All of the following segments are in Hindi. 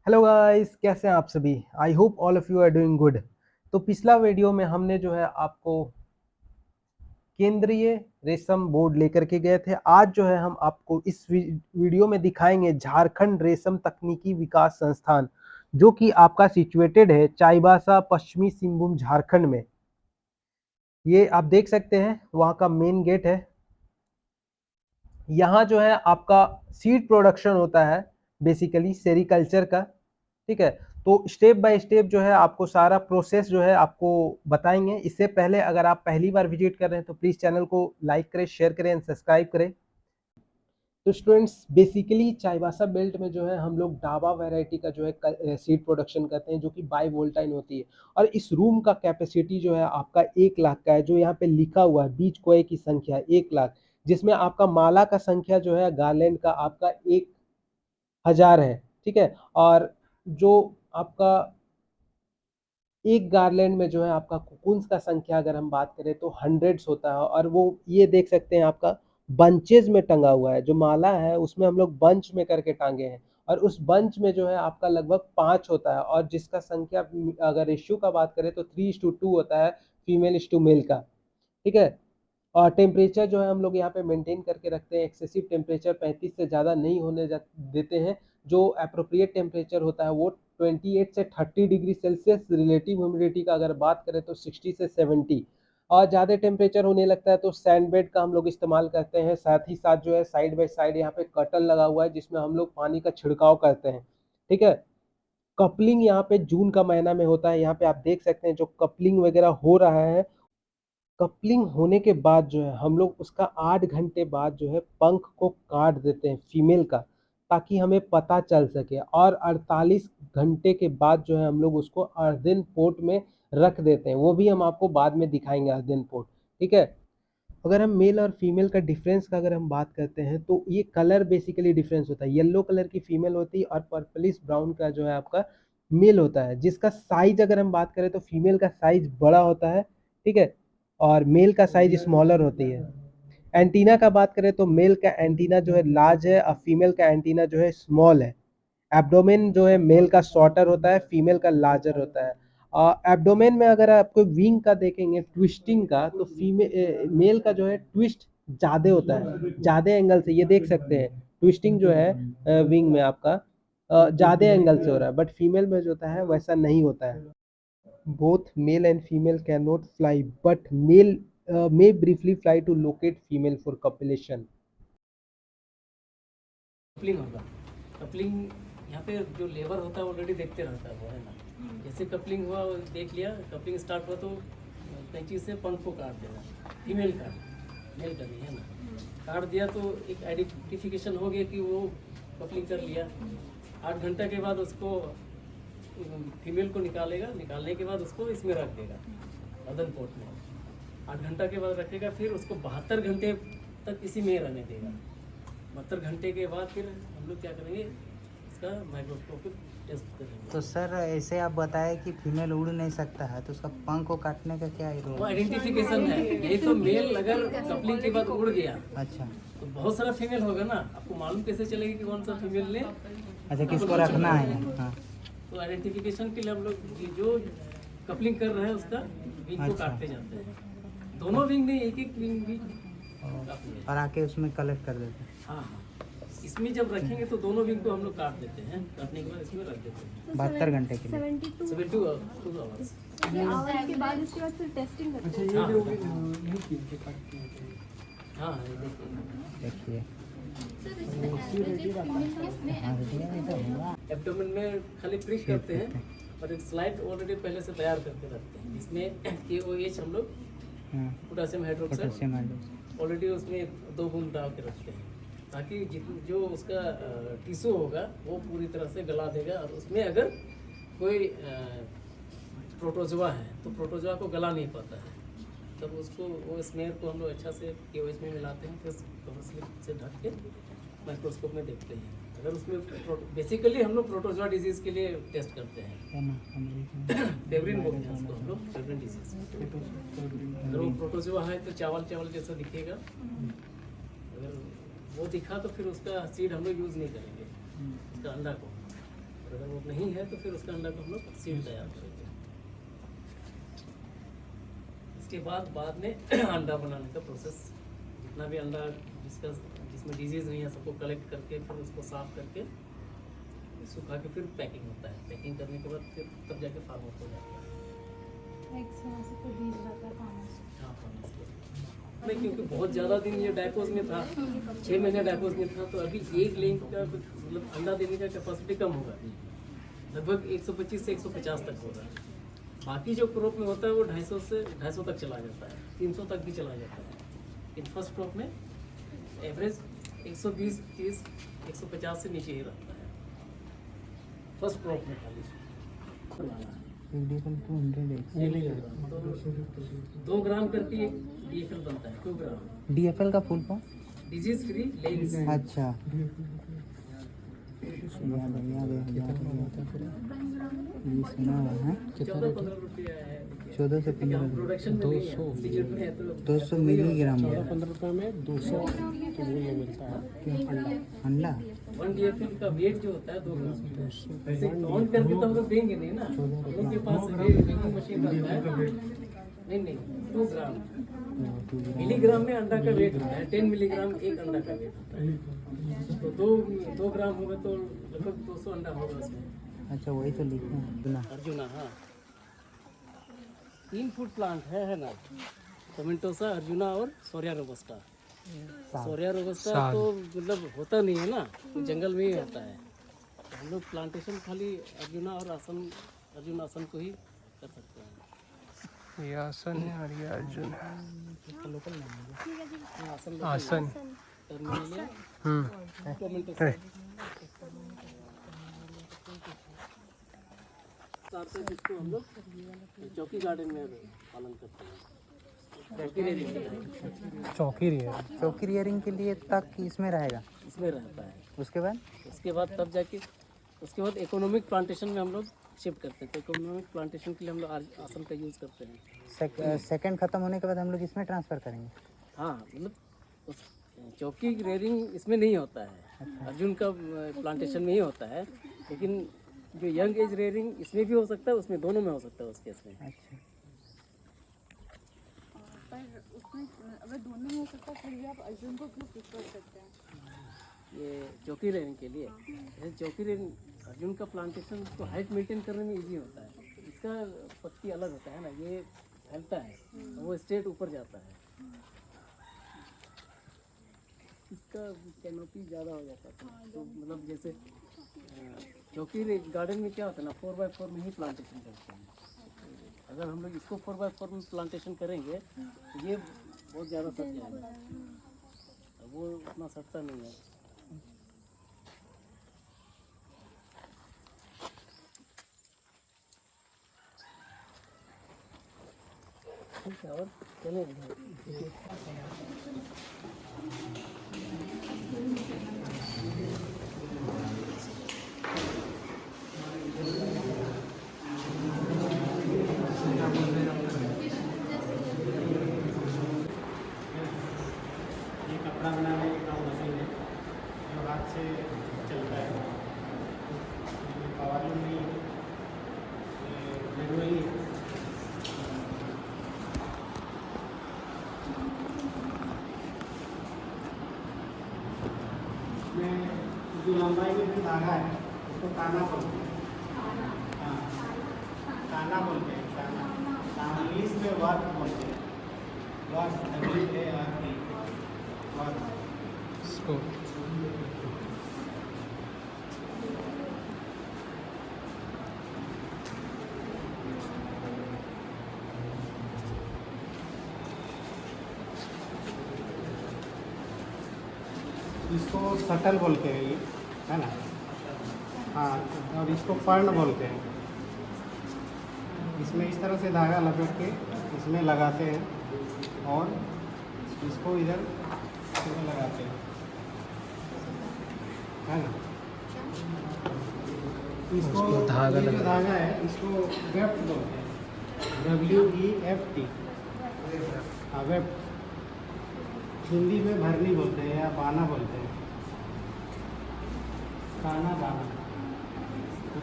हेलो गाइस, कैसे हैं आप सभी। I hope all of you are doing good. तो पिछला वीडियो में हमने जो है आपको केंद्रीय रेशम बोर्ड लेकर के गए थे। आज जो है हम आपको इस वीडियो में दिखाएंगे झारखंड रेशम तकनीकी विकास संस्थान, जो कि आपका सिचुएटेड है चाईबासा, पश्चिमी सिंहभूम, झारखंड में। ये आप देख सकते हैं, वहाँ का मेन गेट है। यहाँ जो है आपका सीड प्रोडक्शन होता है, बेसिकली सेरिकल्चर का। ठीक है, तो स्टेप बाय स्टेप जो है आपको सारा प्रोसेस जो है आपको बताएंगे। इससे पहले अगर आप पहली बार विजिट कर रहे हैं तो प्लीज़ चैनल को लाइक करें, शेयर करें एंड सब्सक्राइब करें। तो स्टूडेंट्स, बेसिकली चाईबासा बेल्ट में जो है हम लोग डाबा वैरायटी का जो है सीड प्रोडक्शन करते हैं, जो कि बाई वोल्टाइन होती है। और इस रूम का कैपेसिटी जो है आपका 1 लाख का है, जो यहाँ पे लिखा हुआ है बीज कोए की संख्या 1 लाख, जिसमें आपका माला का संख्या जो है गार्लैंड का आपका 1,000 है। ठीक है, और जो आपका एक गार्लैंड में जो है आपका कुकुन्स का संख्या अगर हम बात करें तो हंड्रेड्स होता है। और वो ये देख सकते हैं आपका बंचेज में टंगा हुआ है। जो माला है उसमें हम लोग बंच में करके टांगे हैं, और उस बंच में जो है आपका लगभग 5 होता है। और जिसका संख्या अगर रेशियो का बात करें तो 3:2 होता है, फीमेल इज टू मेल का। ठीक है, और टेम्परेचर जो है हम लोग यहाँ पे मेंटेन करके रखते हैं। एक्सेसिव टेम्परेचर 35 से ज़्यादा नहीं होने देते हैं। जो अप्रोप्रिएट टेम्परेचर होता है वो 28 से 30 डिग्री सेल्सियस। रिलेटिव ह्यूमिडिटी का अगर बात करें तो 60 से 70। और ज़्यादा टेम्परेचर होने लगता है तो सैंड बेड का हम लोग इस्तेमाल करते हैं। साथ ही साथ जो है साइड बाय साइड यहाँ पे कर्टन लगा हुआ है, जिसमें हम लोग पानी का छिड़काव करते हैं। ठीक है, कपलिंग यहाँ पे जून का महीना में होता है। यहाँ पे आप देख सकते हैं जो कपलिंग वगैरह हो रहा है। कपलिंग होने के बाद जो है हम लोग उसका 8 घंटे बाद जो है पंख को काट देते हैं फीमेल का, ताकि हमें पता चल सके। और 48 घंटे के बाद जो है हम लोग उसको अर्देन पोर्ट में रख देते हैं। वो भी हम आपको बाद में दिखाएंगे अर्देन पोर्ट। ठीक है, अगर हम मेल और फीमेल का डिफरेंस का अगर हम बात करते हैं तो ये कलर बेसिकली डिफरेंस होता है। येलो कलर की फीमेल होती है और पर्पलिश ब्राउन का जो है आपका मेल होता है। जिसका साइज अगर हम बात करें तो फीमेल का साइज बड़ा होता है। ठीक है, और मेल का साइज स्मॉलर होती है। एंटीना का बात करें तो मेल का एंटीना जो है लार्ज है और फीमेल का एंटीना जो है स्मॉल है। एब्डोमेन जो है मेल का शॉर्टर होता है, फीमेल का लार्जर होता है। एब्डोमेन में अगर आपको विंग का देखेंगे, ट्विस्टिंग का, तो फीमेल मेल का जो है ट्विस्ट ज़्यादा होता है, ज़्यादा एंगल से। ये देख सकते हैं ट्विस्टिंग जो है विंग में आपका ज़्यादा एंगल से हो रहा है, बट फीमेल में जो होता है वैसा नहीं होता है। Both male and female can not fly, but male may briefly fly to locate female for copulation. Coupling होगा। कपलिंग यहाँ पे जो लेबर होता है ऑलरेडी देखते रहता है वो, है ना। जैसे कपलिंग हुआ वो देख लिया, कपलिंग स्टार्ट हुआ तो कैंची से पंख को काट देगा, फीमेल का, मेल का नहीं, है ना। काट दिया तो एक आइडेंटिफिकेशन हो गया कि वो कपलिंग कर लिया। 8 घंटा के बाद उसको फीमेल को निकालेगा, निकालने के बाद उसको इसमें रख देगा मदन पोर्ट में। 8 घंटा के बाद रखेगा, फिर उसको 72 घंटे तक इसी में रहने देगा। 72 घंटे के बाद फिर हम लोग क्या करेंगे, इसका माइक्रोस्कोपिक टेस्ट करेंगे। तो सर ऐसे आप बताए कि फीमेल उड़ नहीं सकता है, तो उसका पंख को काटने का क्या वो रोल? आइडेंटिफिकेशन है। यही तो मेल अगर कपलिंग के बाद उड़ गया अच्छा तो बहुत सारा फीमेल होगा ना, आपको मालूम कैसे चलेगी कि कौन सा फीमेल ने अच्छा, किसको रखना है? हाँ तो आइडेंटिफिकेशन के लिए हम लोग जो कपलिंग कर रहे हैं उसका विंग को अच्छा। काटते जाते हैं। दोनों विंग नहीं, एक एक विंग भी काफी है। और आके उसमें कलेक्ट कर देते हैं। हाँ हाँ, इसमें जब रखेंगे तो दोनों विंग को हम लोग काट देते हैं। काटने के बाद इसमें रख देते हैं 72 घंटे के लिए। 72 आवर्स। आवर्स के बाद उसके बाद फिर टेस्टिंग करते हैं। हाँ हाँ, ये देखिए देखिए एब्डोमेन में खाली प्रिक करते हैं और एक स्लाइड ऑलरेडी पहले से तैयार करके रखते हैं, जिसमें KOH हम लोग potassium hydroxide potassium hydroxide already उसमें 2 बूंद डाल के रखते हैं, ताकि जो उसका टिश्यू होगा वो पूरी तरह से गला देगा। और उसमें अगर कोई प्रोटोजोआ है तो प्रोटोजोआ को गला नहीं पाता है, तब उसको वो स्मेयर को हम लोग अच्छा से KOH में मिलाते हैं, फिर कवर स्लिप से ढक के माइक्रोस्कोप में देखते हैं। अगर उसमें बेसिकली हम लोग प्रोटोजोआ डिजीज़ के लिए टेस्ट करते हैं। फेब्रिन बोलते हैं उसको हम लोग, फेब्रिन डिजीज़। अगर वो प्रोटोजोआ है तो चावल चावल जैसा दिखेगा। अगर वो दिखा तो फिर उसका सीड हम लोग यूज़ नहीं करेंगे, उसका अंडा को। अगर वो नहीं है तो फिर उसका अंडा को हम लोग सीड तैयार करेंगे। इसके बाद में अंडा बनाने का प्रोसेस, जितना भी अंडा जिसमें डिजीज़ नहीं है सबको कलेक्ट करके फिर उसको साफ करके सुखा के फिर पैकिंग होता है। पैकिंग करने के बाद फिर तब जाके फार्म आउट हो जाता है। हाँ, नहीं, क्योंकि बहुत ज़्यादा दिन ये डायपोज में था, 6 महीने डायपोज में था, तो अभी एक लेंग का मतलब अंडा देने का कैपेसिटी कम होगा, लगभग 125 से 150 तक होगा। बाकी जो क्रॉप में होता है वो 250 से 250 तक चला जाता है, 300 तक भी चला जाता है। इन फर्स्ट क्रॉप में एवरेज 120, 30, 150 से नीचे ही रहता है फर्स्ट क्रॉप में खाली। दो ग्राम करके एक DFL बनता है, 2 ग्राम। DFL का full form? Disease free legs. अच्छा, ये सुना हुआ है। 14-15 रुपया है। 14 से 15 प्रोडक्शन में 200 मिलीग्राम 15 रुपये में 200 के वो ये मिलता है अंडा। 1 DFL का वेट जो होता है 2 ग्राम। ऐसे काउंट करके तो हम लोग देंगे नहीं ना, हम लोग के पास वेटिंग मशीन रहता है। नहीं, 2 ग्राम मिलीग्राम में अंडा का वेट होता है। 10 मिलीग्राम एक अंडा का वेट होता है, तो 2 ग्राम होगा तो लगभग 200 अंडा होगा उसमें। अच्छा, वही तो लिखा है। अर्जुना, हाँ 3 फूट प्लांट है ना, टोमेटोसा, अर्जुना और सोरिया रोबस्टा। सोरिया रोबस्टा तो मतलब होता नहीं है ना, तो जंगल में ही होता है। तो हम लोग प्लांटेशन खाली अर्जुना और अर्जुन आसन को ही कर सकते हैं। ये आसन है और ये अर्जुन है। आसन करने के लिए टोमेटोसा जिसको हम लोग चौकी गार्डन में पालन करते हैं। चौकी रियरिंग के लिए तक इसमें रहेगा, इसमें रहता है। उसके बाद तब जाके उसके बाद इकोनॉमिक प्लांटेशन में हम लोग शिफ्ट करते हैं। तो इकोनॉमिक प्लांटेशन के लिए हम लोग आसन का यूज़ करते हैं। सेकंड खत्म होने के बाद हम लोग इसमें ट्रांसफ़र करेंगे। हाँ, मतलब उस चौकी रेयरिंग इसमें नहीं होता है। अर्जुन का प्लांटेशन में ही होता है, लेकिन जो यंग एज रेयरिंग इसमें भी हो सकता है, उसमें दोनों में हो सकता है उस केस में। अच्छा, पर उसमें अगर दोनों में हो सकता है फिर भी आप अर्जुन को क्यों प्रेफर करते हैं? ये चौकी रेयरिंग के लिए, जैसे चौकी रेयरिंग अर्जुन का प्लांटेशन तो हाइट मेंटेन करने में इजी होता है। इसका पत्ती अलग होता है ना, ये फैलता है, वो स्ट्रेट ऊपर जाता है। इसका कैनोपी ज़्यादा हो जाता है। तो मतलब जैसे चौकी गार्डन में क्या होता है ना, 4x4 में ही प्लांटेशन करते हैं। अगर हम लोग इसको 4x4 में प्लांटेशन करेंगे तो ये बहुत ज़्यादा सट जाएगा, वो उतना सटता नहीं है। ठीक है, और चलेंगे। ये कपड़ा बनाने का मशीन है जो हाथ से चलता है। पावर लूम नहीं, मैनुअली में जो लंबाई में भी धागा है उसको काना बोलते हैं। हाँ, काना बोलते हैं, काना। इंग्लिश में वर्क बोलते हैं, वर्क, WARK, वर्क। इसको शटल बोलते हैं, ये है ना। हाँ, और इसको फर्न बोलते हैं। इसमें इस तरह से धागा लपेट के इसमें लगाते हैं और इसको इधर इसमें लगाते हैं, है ना। इसको धागा, ये जो धागा है इसको वेफ्ट बोलते हैं, WEFT। हाँ, वेफ्ट। हिंदी में भरनी बोलते हैं या बाना बोलते हैं, काना बाना।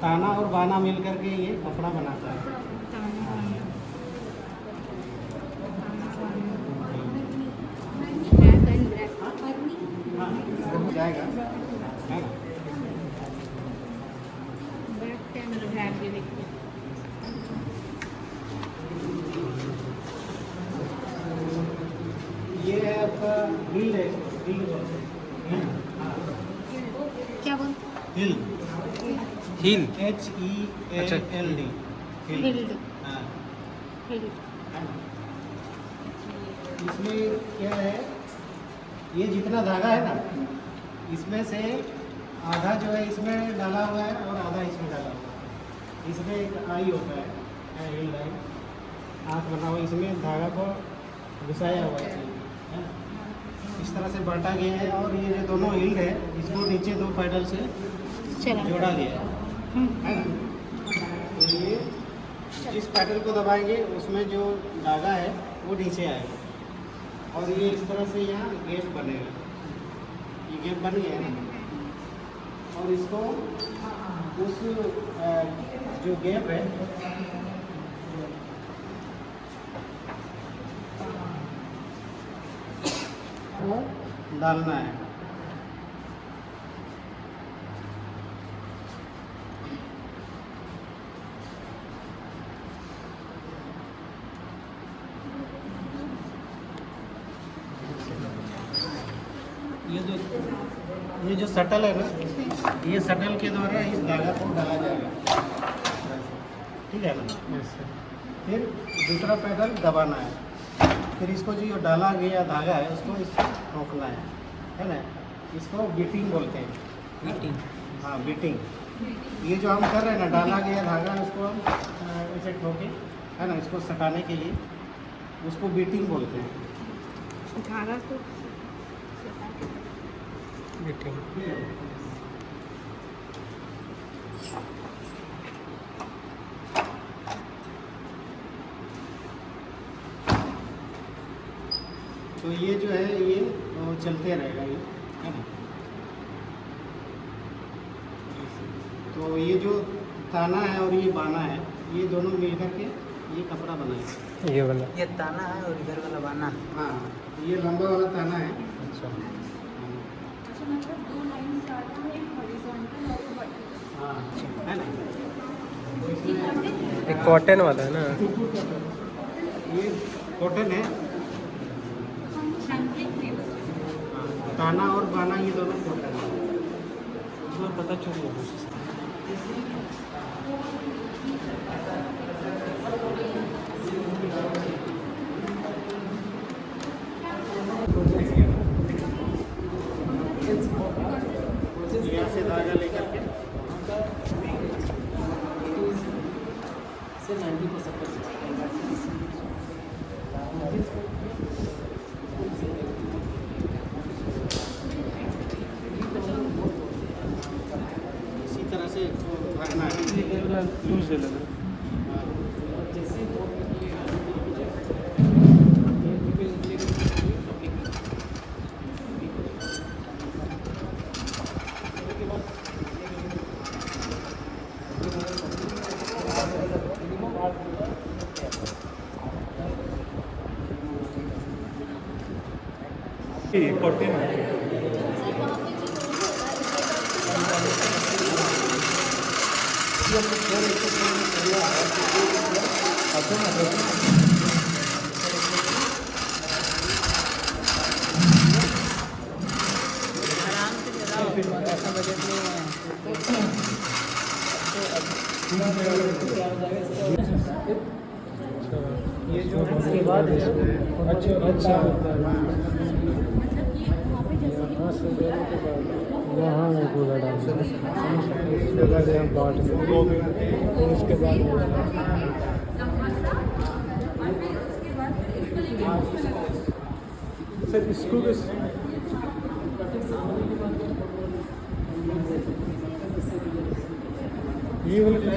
ताना और बाना मिल करके ये कपड़ा बनाता है। ब्लैक एंड ब्लैक हाँ, हो जाएगा है ना। ब्लैक एंड ब्लैक भी देखिए। ये है आपका हिल है, हिल बोलते हैं। क्या बोलते हिल हील HEALD हिल्ड हाँ हिल्ड है ना। इसमें क्या है, ये जितना धागा है ना, इसमें से आधा जो है इसमें डाला हुआ है और आधा इसमें डाला हुआ है। इसमें एक आई होता है हिल आई, आँख बना हुआ, इसमें धागा को घुसाया हुआ है ना? इस तरह से बांटा गया है। और ये जो दोनों हिल है इसको नीचे दो पैडल से चला जोड़ा गया है ना। तो ये जिस पैडल को दबाएंगे उसमें जो धागा है वो नीचे आएगा और ये इस तरह से यहाँ गैप बनेगा। ये गैप बन गया है ना, और इसको उस जो गैप है वो डालना है। ये जो शटल है ना, ये शटल के द्वारा इस धागा को डाला जाएगा, ठीक है ना। फिर दूसरा पैडल दबाना है, फिर इसको जो डाला गया धागा है उसको इसको ठोकना है ना। इसको बीटिंग बोलते हैं। बीटिंग। हाँ बीटिंग। ये जो हम कर रहे हैं ना, डाला गया धागा है उसको हम इसे ठोके है ना, इसको सटाने के लिए उसको बीटिंग बोलते हैं। धागा को तो ये जो है ये चलते रहेगा ये है ना। तो ये जो ताना है और ये बाना है, ये दोनों मिलकर के ये कपड़ा बनाएगा। ये वाला ये ताना है और इधर वाला बाना। हाँ, ये लंबा वाला ताना है। अच्छा। अच्छा मतलब दो लाइन डालना है, एक हॉरिजॉन्टल और एक वर्टिकल। हाँ है ना। तो इसमें एक कॉटन वाला है ना। ये कॉटन है। सैम्पलिंग में हाँ, ताना और बाना ये दोनों कॉटन है। इसमें पता चल गया। यहाँ से धागा लेकर के से 90% इसी तरह से भरना है। आराम से चलाओ, ऐसा बजट नहीं है। ये जो उसके बाद अच्छा अच्छा मतलब ये वहाँ पे जैसे वहाँ में पूरा डाल उसके बाद सर इसको ये वाला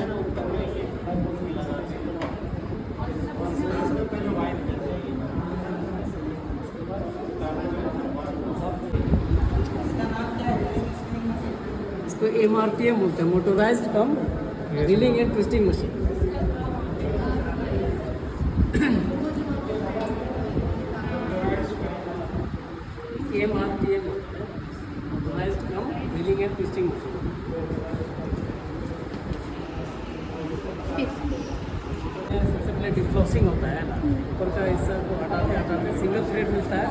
इसको MRPM बोलते हैं, motorised cum drilling and twisting machine. MRTM organised cum drilling and twisting machine. सबसे पहले डिफ्लॉसिंग होता है ना, ऊपर का हिस्सा को हटाते हटाते सिंगल थ्रेड मिलता है।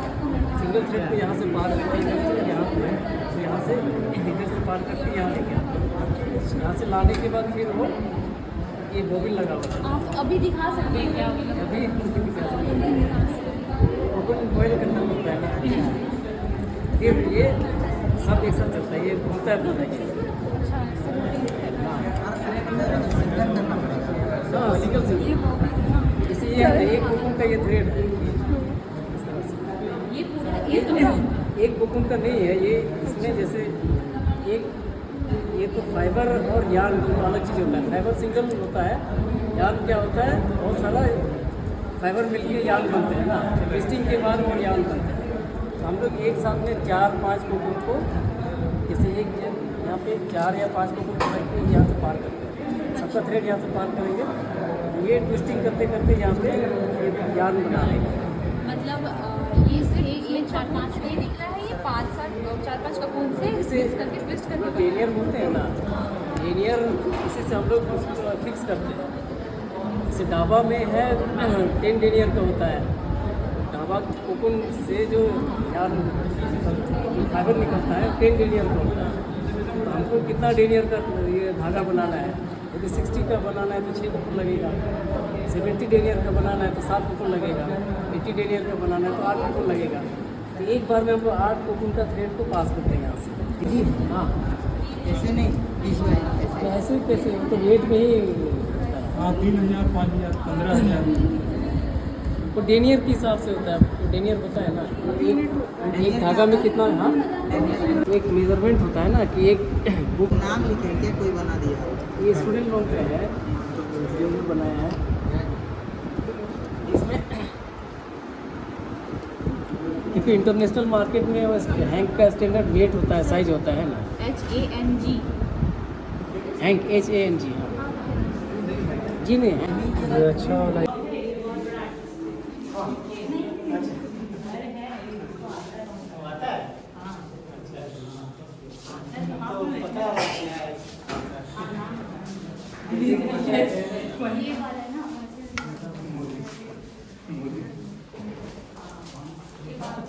सिंगल थ्रेड को यहाँ से पार करके इधर से यहाँ पे, तो यहाँ से इधर से पार करके यहाँ लेके आते हैं। यहाँ से लाने के बाद फिर वो ये बोबिन लगा हुआ है। आप अभी दिखा सकते हैं क्या? अभी ओपन बॉयल करना पड़ता है ना, फिर ये सब एक साथ चलता है, ये घूमता है पूरा ये। हाँ सिंगल से, जैसे ये एक कोकुन का ये थ्रेड है इस तरह से। ये पूरा एक कोकुन का नहीं है ये, इसमें जैसे एक ये तो फाइबर और यार्न दोनों अलग चीज़ होता है। फाइबर सिंगल होता है, यार्न क्या होता है, बहुत सारा फाइबर मिलके यार्न बनते हैं ना, ट्विस्टिंग के बाद वो यार्न बनते हैं। तो हम लोग एक साथ में 4-5 कोकुन को, जैसे एक यहाँ पे 4 या 5 कोकुन को रख के यहाँ से पार करते हैं, सबका थ्रेड यहाँ से पार करेंगे, ये ट्विस्टिंग करते करते यहाँ पे ये यार्न बना लेंगे। मतलब ये 4-5 नहीं निकला है, ये 4-5 कपून से ट्विस्ट करके टेनियर बोलते हैं ना, टेनियर इसी से हम लोग उसको फिक्स करते हैं। जैसे डाबा में है 10 डेनियर का होता है, डाबा कोकुन से जो यार फाइबर निकलता है 10 डेनियर का होता है। तो हमको कितना डेनियर का ये धागा बनाना है, यदि 60 का बनाना है तो 6 कोकुन लगेगा, 70 डेनियर का बनाना है तो 7 कोकुन लगेगा, 80 डेनियर का बनाना है तो 8 कोकुन लगेगा। तो एक बार में हम लोग 8 कोकुन का थ्रेड को पास करते हैं यहाँ से। हाँ ऐसे नहीं, इस वाले ऐसे। ऐसे कैसे, तो वेट में ही हाँ 3000, 5000, 15000। वो डेनियर के हिसाब से होता है, तो डेनियर होता है ना, एक धागा में कितना। हाँ एक मेजरमेंट होता है ना कि एक बुक, नाम लिखे क्या कोई बना दिया? ये स्टूडेंट लोग का है जो भी बनाया है इसमें, क्योंकि इंटरनेशनल मार्केट में हैंक का स्टैंडर्ड वेट होता है, साइज होता है ना, HANG हैंक HANG। हाँ जी नहीं है ये अच्छा वाला ये वाला है ना। मेरे पास